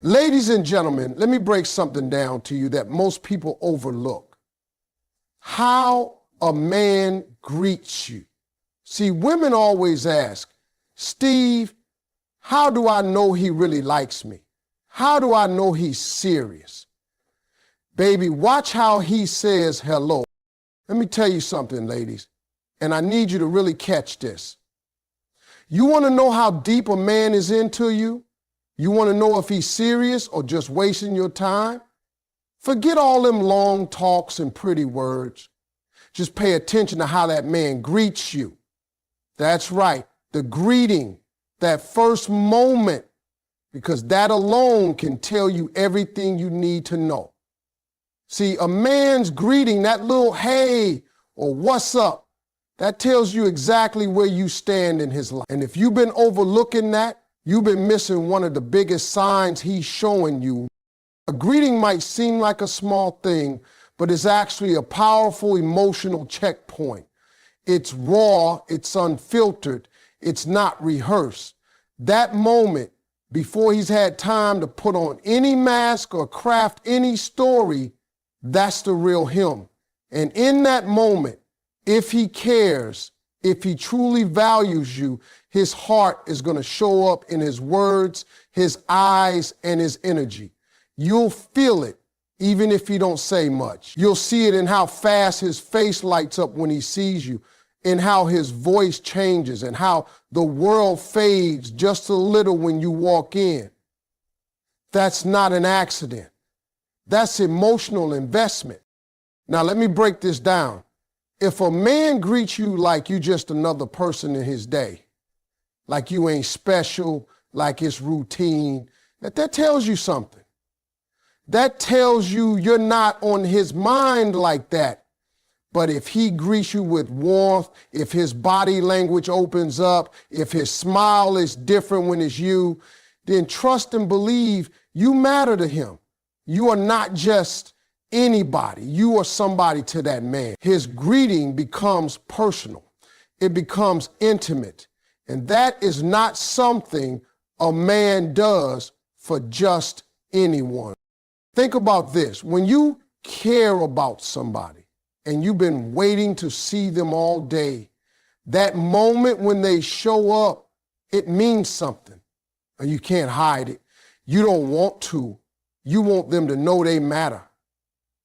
Ladies and gentlemen, let me break something down to you that most people overlook. How a man greets you. See, women always ask, Steve, how do I know he really likes me? How do I know he's serious? Baby, watch how he says hello. Let me tell you something, ladies, and I need you to really catch this. You want to know how deep a man is into you? You want to know if he's serious or just wasting your time? Forget all them long talks and pretty words. Just pay attention to how that man greets you. That's right, the greeting, that first moment, because that alone can tell you everything you need to know. See, a man's greeting, that little hey or what's up, that tells you exactly where you stand in his life. And if you've been overlooking that, you've been missing one of the biggest signs he's showing you. A greeting might seem like a small thing, but it's actually a powerful emotional checkpoint. It's raw, it's unfiltered, it's not rehearsed. That moment, before he's had time to put on any mask or craft any story, that's the real him. And in that moment, if he cares, if he truly values you, his heart is going to show up in his words, his eyes, and his energy. You'll feel it, even if he don't say much. You'll see it in how fast his face lights up when he sees you, in how his voice changes, and how the world fades just a little when you walk in. That's not an accident. That's emotional investment. Now, let me break this down. If a man greets you like you just another person in his day, like you ain't special, like it's routine, that tells you something. That tells you you're not on his mind like that. But if he greets you with warmth, if his body language opens up, if his smile is different when it's you, then trust and believe you matter to him. You are not just anybody. You are somebody to that man. His greeting becomes personal. It becomes intimate. And that is not something a man does for just anyone. Think about this. When you care about somebody and you've been waiting to see them all day, that moment when they show up, it means something. And you can't hide it. You don't want to. You want them to know they matter.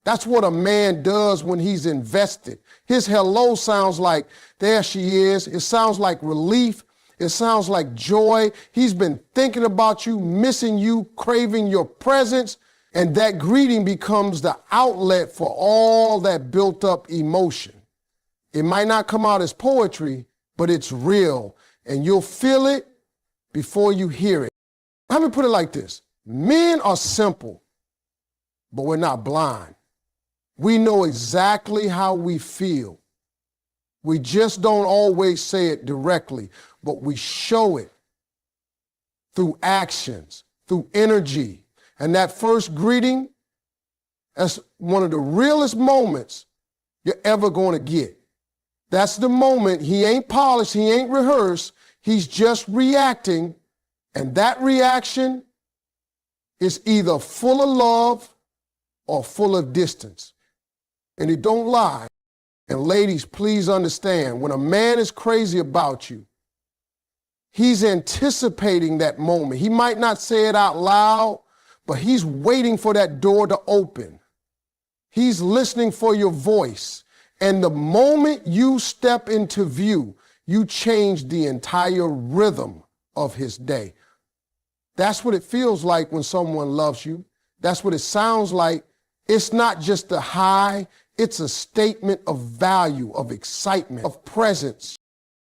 That's what a man does when he's invested. His hello sounds like, there she is. It sounds like relief. It sounds like joy. He's been thinking about you, missing you, craving your presence. And that greeting becomes the outlet for all that built up emotion. It might not come out as poetry, but it's real. And you'll feel it before you hear it. Let me put it like this. Men are simple, but we're not blind. We know exactly how we feel. We just don't always say it directly, but we show it through actions, through energy. And that first greeting, that's one of the realest moments you're ever going to get. That's the moment he ain't polished, he ain't rehearsed, he's just reacting. And that reaction is either full of love or full of distance. And it don't lie. And ladies, please understand, when a man is crazy about you, he's anticipating that moment. He might not say it out loud, but he's waiting for that door to open. He's listening for your voice. And the moment you step into view, you change the entire rhythm of his day. That's what it feels like when someone loves you. That's what it sounds like. It's not just a high, it's a statement of value, of excitement, of presence.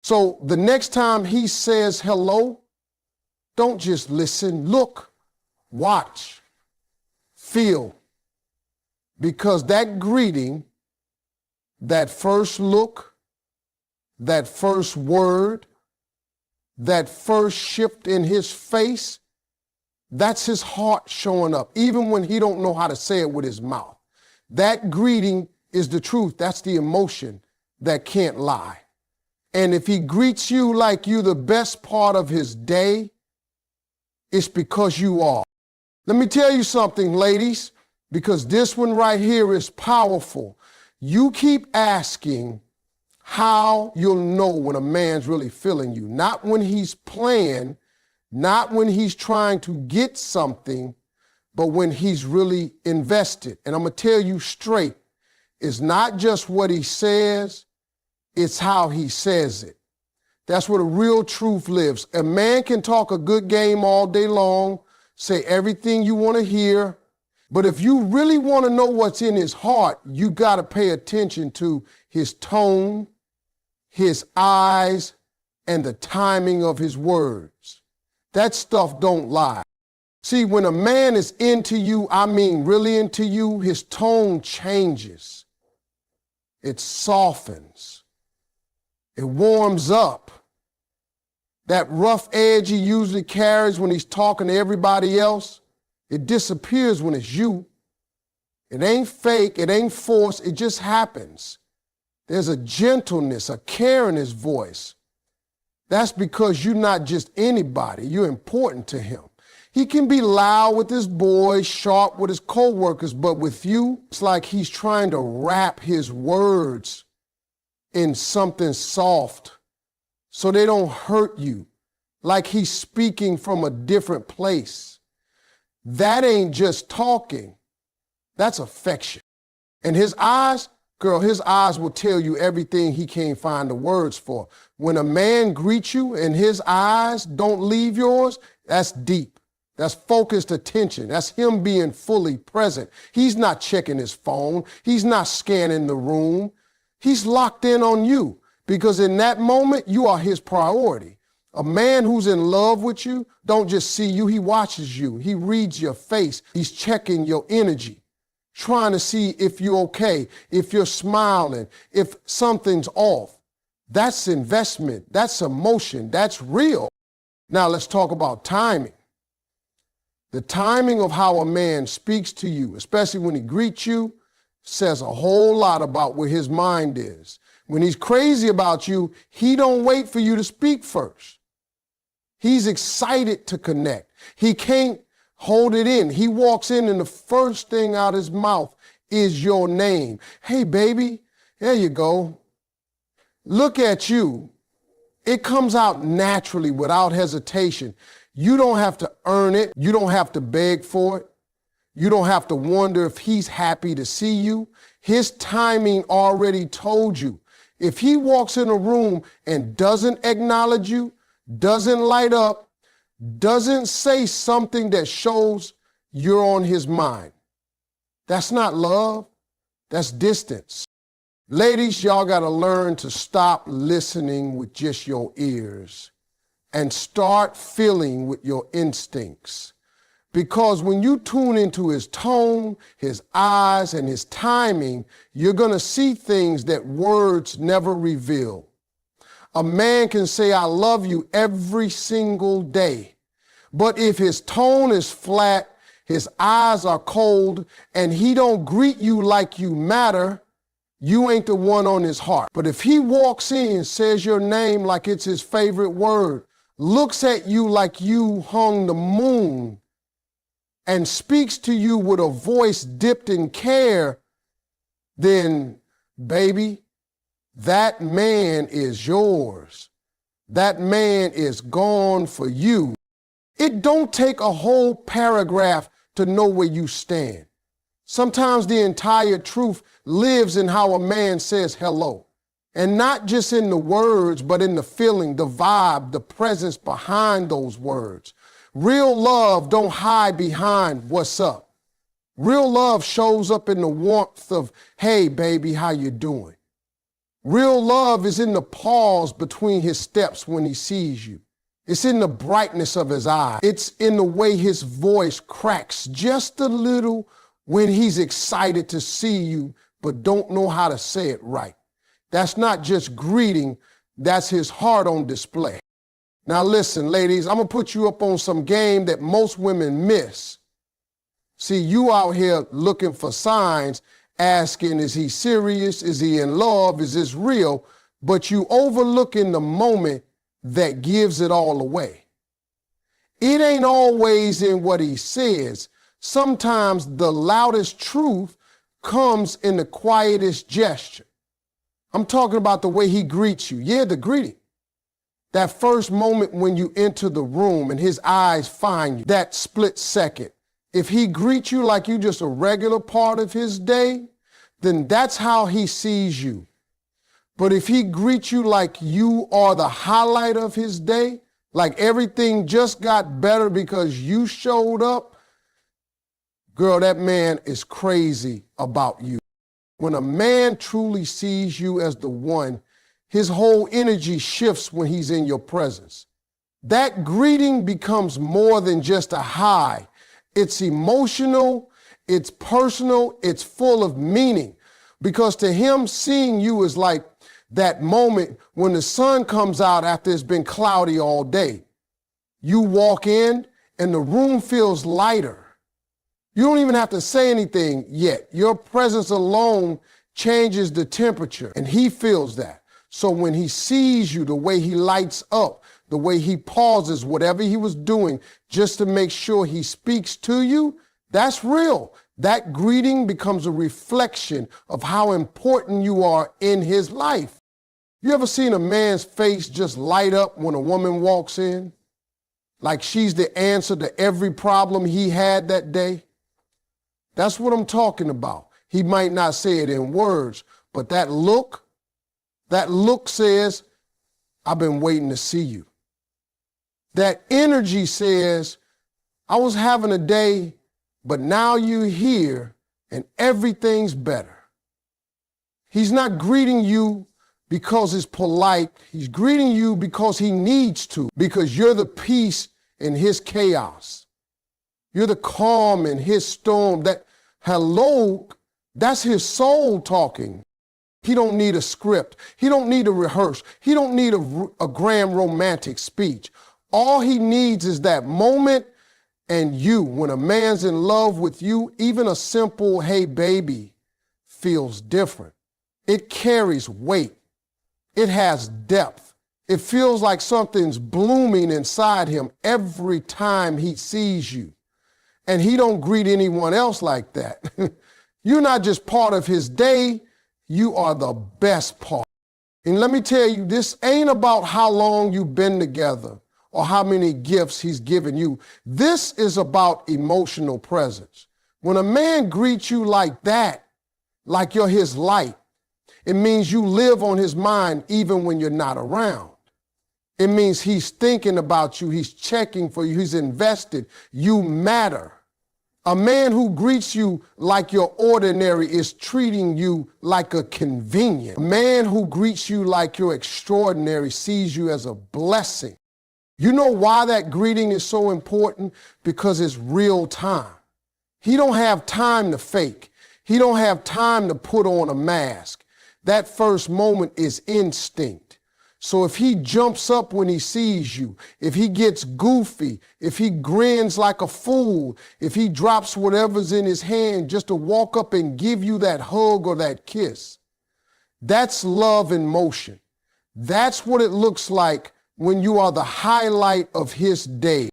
So the next time he says hello, don't just listen, look, watch, feel. Because that greeting, that first look, that first word, that first shift in his face, that's his heart showing up, even when he don't know how to say it with his mouth. That greeting is the truth. That's the emotion that can't lie. And if he greets you like you the best part of his day, it's because you are. Let me tell you something, ladies, because this one right here is powerful. You keep asking how you'll know when a man's really feeling you. Not when he's playing, not when he's trying to get something, but when he's really invested. And I'm going to tell you straight, it's not just what he says, it's how he says it. That's where the real truth lives. A man can talk a good game all day long, say everything you want to hear, but if you really want to know what's in his heart, you got to pay attention to his tone, his eyes, and the timing of his words. That stuff don't lie. See, when a man is into you, I mean really into you, his tone changes. It softens. It warms up. That rough edge he usually carries when he's talking to everybody else, it disappears when it's you. It ain't fake, it ain't forced, it just happens. There's a gentleness, a care in his voice. That's because you're not just anybody, you're important to him. He can be loud with his boys, sharp with his co-workers, but with you, it's like he's trying to wrap his words in something soft so they don't hurt you, like he's speaking from a different place. That ain't just talking, that's affection. And his eyes, girl, his eyes will tell you everything he can't find the words for. When a man greets you and his eyes don't leave yours, that's deep. That's focused attention. That's him being fully present. He's not checking his phone. He's not scanning the room. He's locked in on you because in that moment, you are his priority. A man who's in love with you don't just see you, he watches you. He reads your face. He's checking your energy, trying to see if you're okay, if you're smiling, if something's off. That's investment. That's emotion. That's real. Now let's talk about timing. The timing of how a man speaks to you, especially when he greets you, says a whole lot about where his mind is. When he's crazy about you, he don't wait for you to speak first. He's excited to connect. He can't hold it in. He walks in and the first thing out his mouth is your name. Hey, baby, there you go. Look at you. It comes out naturally without hesitation. You don't have to earn it. You don't have to beg for it. You don't have to wonder if he's happy to see you. His timing already told you. If he walks in a room and doesn't acknowledge you, doesn't light up, doesn't say something that shows you're on his mind, that's not love, that's distance. Ladies, y'all gotta learn to stop listening with just your ears and start feeling with your instincts. Because when you tune into his tone, his eyes, and his timing, you're gonna see things that words never reveal. A man can say, I love you every single day. But if his tone is flat, his eyes are cold, and he don't greet you like you matter, you ain't the one on his heart. But if he walks in, says your name like it's his favorite word, looks at you like you hung the moon, and speaks to you with a voice dipped in care, then, baby, that man is yours. That man is gone for you. It don't take a whole paragraph to know where you stand. Sometimes the entire truth lives in how a man says hello. And not just in the words, but in the feeling, the vibe, the presence behind those words. Real love don't hide behind what's up. Real love shows up in the warmth of, hey, baby, how you doing? Real love is in the pause between his steps when he sees you. It's in the brightness of his eye. It's in the way his voice cracks just a little when he's excited to see you, but don't know how to say it right. That's not just greeting, that's his heart on display. Now listen, ladies, I'm gonna put you up on some game that most women miss. See, you out here looking for signs, asking, is he serious? Is he in love? Is this real? But you overlooking the moment that gives it all away. It ain't always in what he says, Sometimes the loudest truth comes in the quietest gesture. I'm talking about the way he greets you. Yeah, the greeting. That first moment when you enter the room and his eyes find you, that split second. If he greets you like you just a regular part of his day, then that's how he sees you. But if he greets you like you are the highlight of his day, like everything just got better because you showed up, girl, that man is crazy about you. When a man truly sees you as the one, his whole energy shifts when he's in your presence. That greeting becomes more than just a hi. It's emotional, it's personal, it's full of meaning. Because to him, seeing you is like that moment when the sun comes out after it's been cloudy all day. You walk in and the room feels lighter. You don't even have to say anything yet. Your presence alone changes the temperature, and he feels that. So when he sees you, the way he lights up, the way he pauses whatever he was doing just to make sure he speaks to you, that's real. That greeting becomes a reflection of how important you are in his life. You ever seen a man's face just light up when a woman walks in? Like she's the answer to every problem he had that day? That's what I'm talking about. He might not say it in words, but that look says, I've been waiting to see you. That energy says, I was having a day, but now you're here and everything's better. He's not greeting you because it's polite. He's greeting you because he needs to, because you're the peace in his chaos. You're the calm in his storm. That hello, that's his soul talking. He don't need a script. He don't need to rehearse. He don't need a grand romantic speech. All he needs is that moment and you. When a man's in love with you, even a simple, hey, baby, feels different. It carries weight. It has depth. It feels like something's blooming inside him every time he sees you. And he don't greet anyone else like that. You're not just part of his day, you are the best part. And let me tell you, this ain't about how long you've been together or how many gifts he's given you. This is about emotional presence. When a man greets you like that, like you're his light, it means you live on his mind even when you're not around. It means he's thinking about you, he's checking for you, he's invested. You matter. A man who greets you like you're ordinary is treating you like a convenient. A man who greets you like you're extraordinary sees you as a blessing. You know why that greeting is so important? Because it's real time. He don't have time to fake. He don't have time to put on a mask. That first moment is instinct. So if he jumps up when he sees you, if he gets goofy, if he grins like a fool, if he drops whatever's in his hand just to walk up and give you that hug or that kiss, that's love in motion. That's what it looks like when you are the highlight of his day.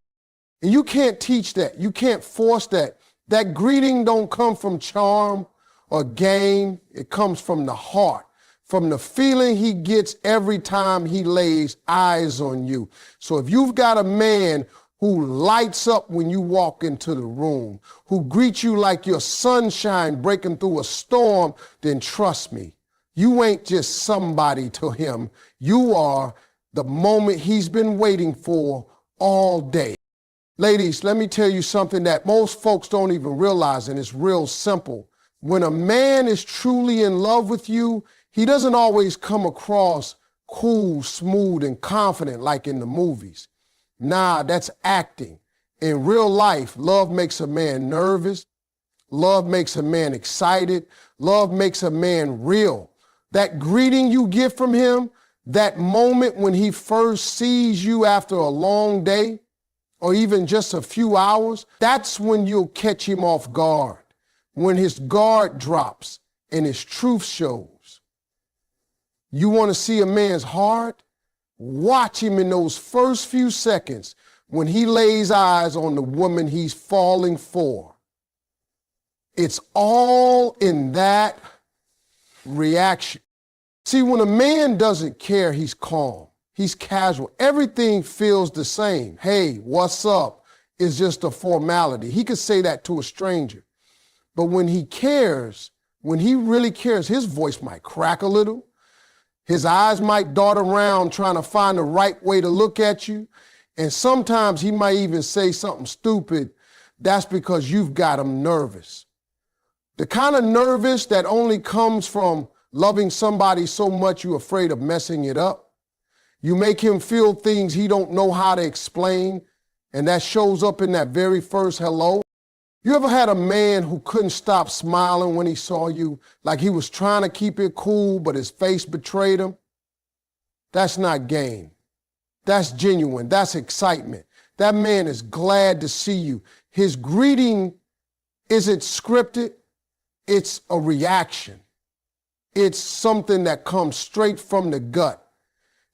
And you can't teach that. You can't force that. That greeting don't come from charm or game. It comes from the heart, from the feeling he gets every time he lays eyes on you. So if you've got a man who lights up when you walk into the room, who greets you like your sunshine breaking through a storm, then trust me, you ain't just somebody to him. You are the moment he's been waiting for all day. Ladies, let me tell you something that most folks don't even realize, and it's real simple. When a man is truly in love with you, he doesn't always come across cool, smooth, and confident like in the movies. Nah, that's acting. In real life, love makes a man nervous. Love makes a man excited. Love makes a man real. That greeting you get from him, that moment when he first sees you after a long day, or even just a few hours, that's when you'll catch him off guard. When his guard drops and his truth shows. You want to see a man's heart? Watch him in those first few seconds when he lays eyes on the woman he's falling for. It's all in that reaction. See, when a man doesn't care, he's calm. He's casual. Everything feels the same. Hey, what's up? Is just a formality. He could say that to a stranger. But when he cares, when he really cares, his voice might crack a little. His eyes might dart around trying to find the right way to look at you. And sometimes he might even say something stupid. That's because you've got him nervous. The kind of nervous that only comes from loving somebody so much you're afraid of messing it up. You make him feel things he don't know how to explain, and that shows up in that very first hello. You ever had a man who couldn't stop smiling when he saw you, like he was trying to keep it cool, but his face betrayed him? That's not game. That's genuine. That's excitement. That man is glad to see you. His greeting isn't scripted. It's a reaction. It's something that comes straight from the gut.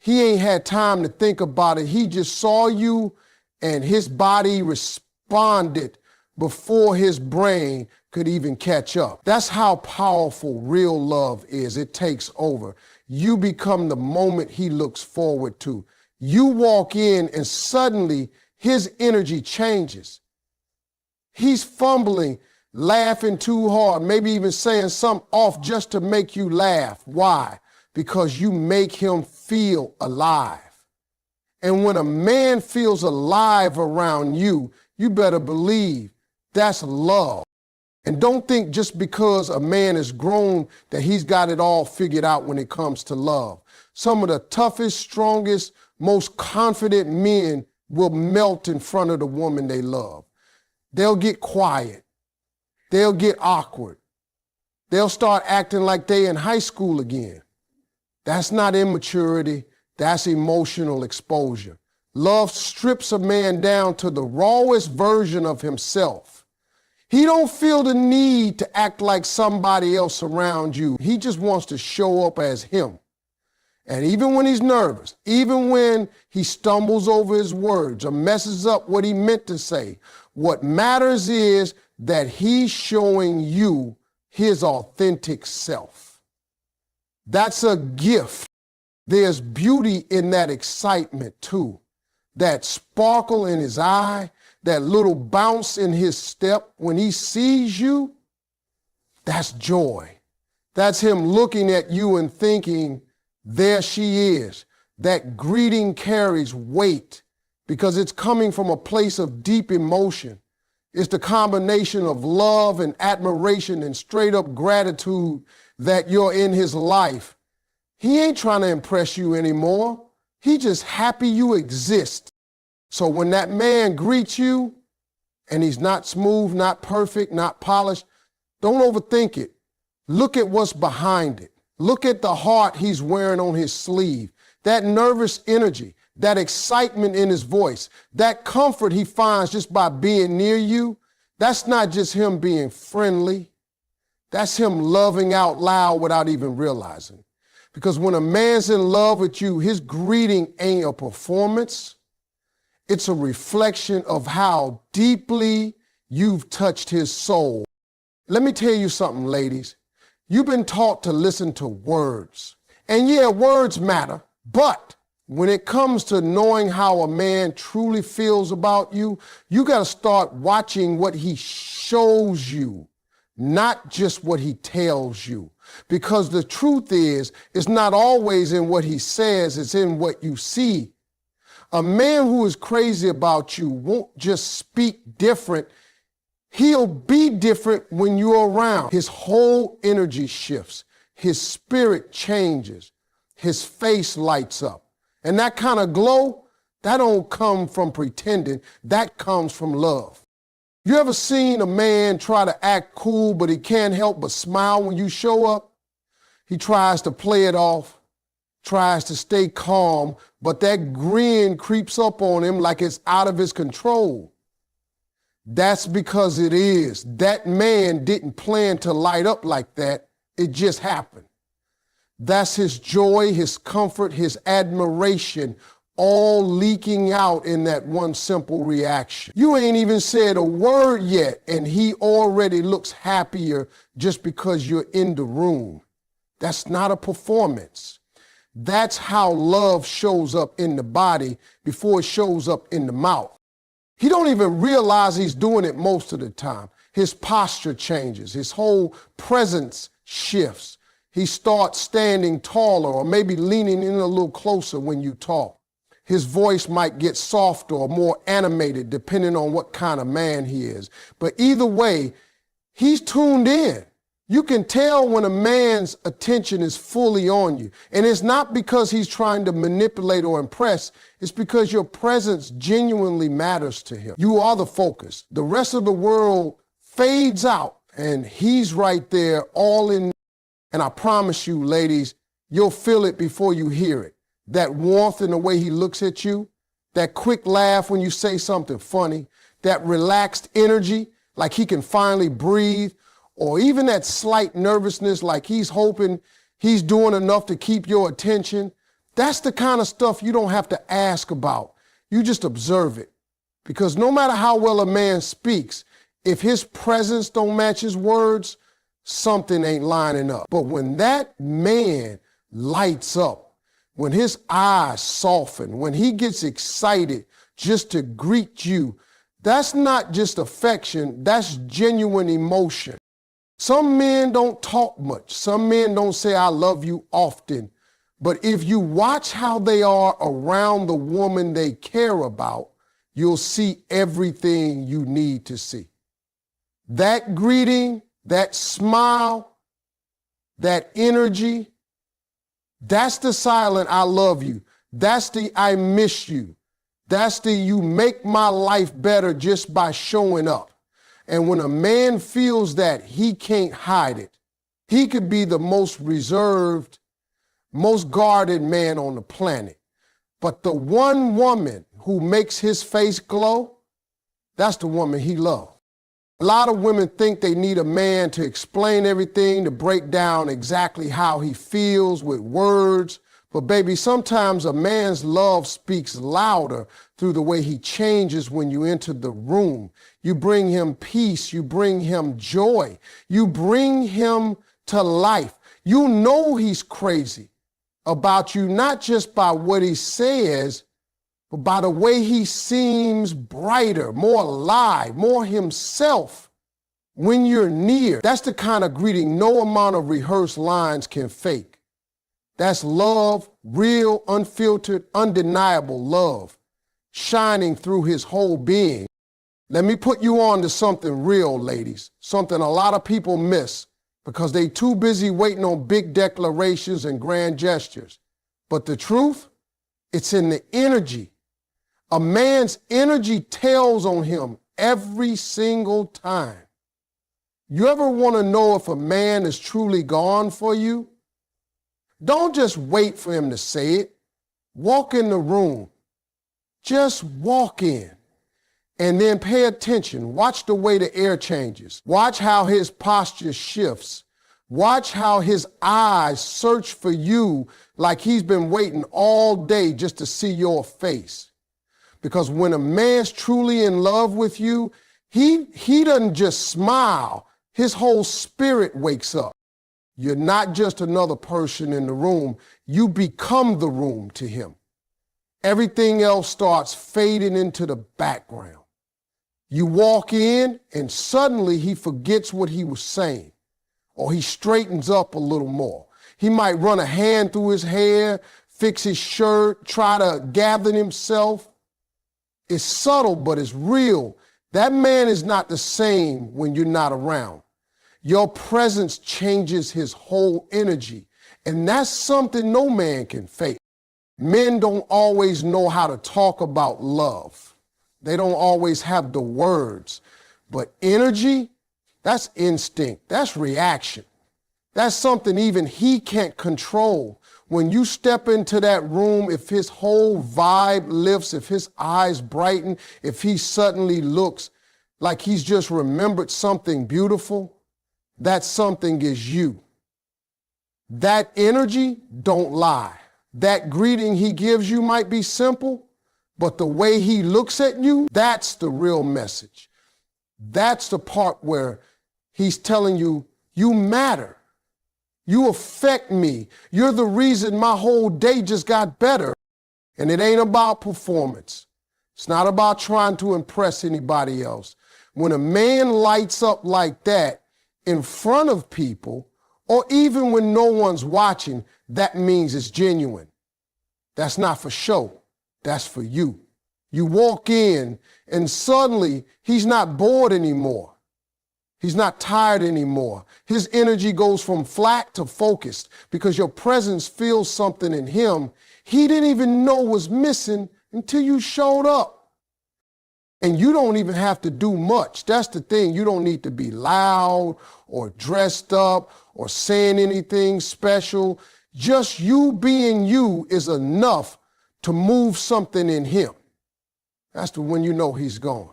He ain't had time to think about it. He just saw you and his body responded before his brain could even catch up. That's how powerful real love is. It takes over. You become the moment he looks forward to. You walk in and suddenly his energy changes. He's fumbling, laughing too hard, maybe even saying something off just to make you laugh. Why? Because you make him feel alive. And when a man feels alive around you, you better believe that's love. And don't think just because a man is grown that he's got it all figured out when it comes to love. Some of the toughest, strongest, most confident men will melt in front of the woman they love. They'll get quiet. They'll get awkward. They'll start acting like they in high school again. That's not immaturity. That's emotional exposure. Love strips a man down to the rawest version of himself. He don't feel the need to act like somebody else around you. He just wants to show up as him. And even when he's nervous, even when he stumbles over his words or messes up what he meant to say, what matters is that he's showing you his authentic self. That's a gift. There's beauty in that excitement too. That sparkle in his eye, that little bounce in his step when he sees you, that's joy. That's him looking at you and thinking, there she is. That greeting carries weight because it's coming from a place of deep emotion. It's the combination of love and admiration and straight up gratitude that you're in his life. He ain't trying to impress you anymore. He just happy you exist. So when that man greets you and he's not smooth, not perfect, not polished, don't overthink it. Look at what's behind it. Look at the heart he's wearing on his sleeve, that nervous energy, that excitement in his voice, that comfort he finds just by being near you. That's not just him being friendly. That's him loving out loud without even realizing. Because when a man's in love with you, his greeting ain't a performance. It's a reflection of how deeply you've touched his soul. Let me tell you something, ladies. You've been taught to listen to words. And yeah, words matter, but when it comes to knowing how a man truly feels about you, you got to start watching what he shows you, not just what he tells you. Because the truth is, it's not always in what he says, it's in what you see. A man who is crazy about you won't just speak different. He'll be different when you're around. His whole energy shifts. His spirit changes. His face lights up. And that kind of glow, that don't come from pretending. That comes from love. You ever seen a man try to act cool, but he can't help but smile when you show up? He tries to play it off, tries to stay calm, but that grin creeps up on him like it's out of his control. That's because it is. That man didn't plan to light up like that. It just happened. That's his joy, his comfort, his admiration all leaking out in that one simple reaction. You ain't even said a word yet, and he already looks happier just because you're in the room. That's not a performance. That's how love shows up in the body before it shows up in the mouth. He don't even realize he's doing it most of the time. His posture changes. His whole presence shifts. He starts standing taller or maybe leaning in a little closer when you talk. His voice might get softer or more animated depending on what kind of man he is. But either way, he's tuned in. You can tell when a man's attention is fully on you. And it's not because he's trying to manipulate or impress. It's because your presence genuinely matters to him. You are the focus. The rest of the world fades out and he's right there all in. And I promise you, ladies, you'll feel it before you hear it. That warmth in the way he looks at you, that quick laugh when you say something funny, that relaxed energy like he can finally breathe, or even that slight nervousness like he's hoping he's doing enough to keep your attention. That's the kind of stuff you don't have to ask about. You just observe it. Because no matter how well a man speaks, if his presence don't match his words, something ain't lining up. But when that man lights up, when his eyes soften, when he gets excited just to greet you, that's not just affection, that's genuine emotion. Some men don't talk much. Some men don't say, I love you often. But if you watch how they are around the woman they care about, you'll see everything you need to see. That greeting, that smile, that energy, that's the silent I love you. That's the I miss you. That's the you make my life better just by showing up. And when a man feels that, he can't hide it. He could be the most reserved, most guarded man on the planet. But the one woman who makes his face glow, that's the woman he loves. A lot of women think they need a man to explain everything, to break down exactly how he feels with words. But baby, sometimes a man's love speaks louder through the way he changes when you enter the room. You bring him peace. You bring him joy. You bring him to life. You know he's crazy about you, not just by what he says, but by the way he seems brighter, more alive, more himself when you're near. That's the kind of greeting no amount of rehearsed lines can fake. That's love, real, unfiltered, undeniable love, shining through his whole being. Let me put you on to something real, ladies, something a lot of people miss because they too busy waiting on big declarations and grand gestures. But the truth, it's in the energy. A man's energy tells on him every single time. You ever want to know if a man is truly gone for you? Don't just wait for him to say it. Walk in the room. Just walk in. And then pay attention. Watch the way the air changes. Watch how his posture shifts. Watch how his eyes search for you like he's been waiting all day just to see your face. Because when a man's truly in love with you, he doesn't just smile. His whole spirit wakes up. You're not just another person in the room. You become the room to him. Everything else starts fading into the background. You walk in and suddenly he forgets what he was saying, or he straightens up a little more. He might run a hand through his hair, fix his shirt, try to gather himself. It's subtle, but it's real. That man is not the same when you're not around. Your presence changes his whole energy, and that's something no man can fake. Men don't always know how to talk about love. They don't always have the words, but energy, that's instinct, that's reaction. That's something even he can't control. When you step into that room, if his whole vibe lifts, if his eyes brighten, if he suddenly looks like he's just remembered something beautiful, that something is you. That energy don't lie. That greeting he gives you might be simple, but the way he looks at you, that's the real message. That's the part where he's telling you, you matter. You affect me. You're the reason my whole day just got better. And it ain't about performance. It's not about trying to impress anybody else. When a man lights up like that in front of people, or even when no one's watching, that means it's genuine. That's not for show. That's for you. You walk in and suddenly he's not bored anymore. He's not tired anymore. His energy goes from flat to focused because your presence feels something in him he didn't even know was missing until you showed up. And you don't even have to do much. That's the thing. You don't need to be loud or dressed up or saying anything special. Just you being you is enough to move something in him. That's when you know he's gone.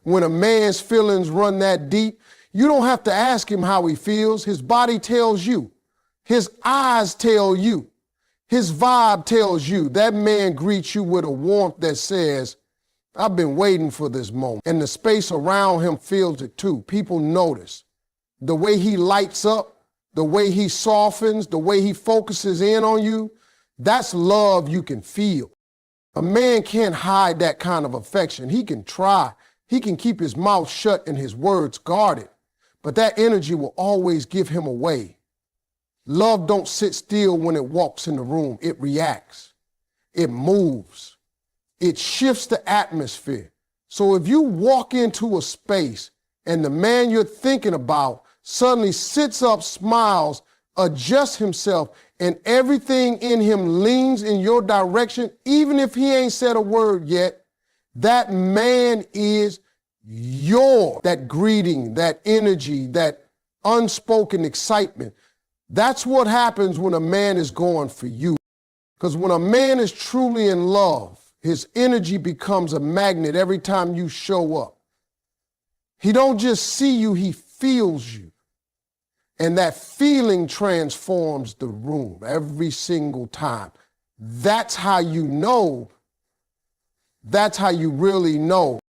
When a man's feelings run that deep, you don't have to ask him how he feels. His body tells you. His eyes tell you. His vibe tells you. That man greets you with a warmth that says, I've been waiting for this moment. And the space around him feels it too. People notice. The way he lights up, the way he softens, the way he focuses in on you, that's love you can feel. A man can't hide that kind of affection. He can try. He can keep his mouth shut and his words guarded. But that energy will always give him away. Love don't sit still when it walks in the room. It reacts. It moves. It shifts the atmosphere. So if you walk into a space and the man you're thinking about suddenly sits up, smiles, adjusts himself, and everything in him leans in your direction, even if he ain't said a word yet, that man is yours. That greeting, that energy, that unspoken excitement. That's what happens when a man is going for you. Because when a man is truly in love, his energy becomes a magnet every time you show up. He don't just see you, he feels you. And that feeling transforms the room every single time. That's how you know. That's how you really know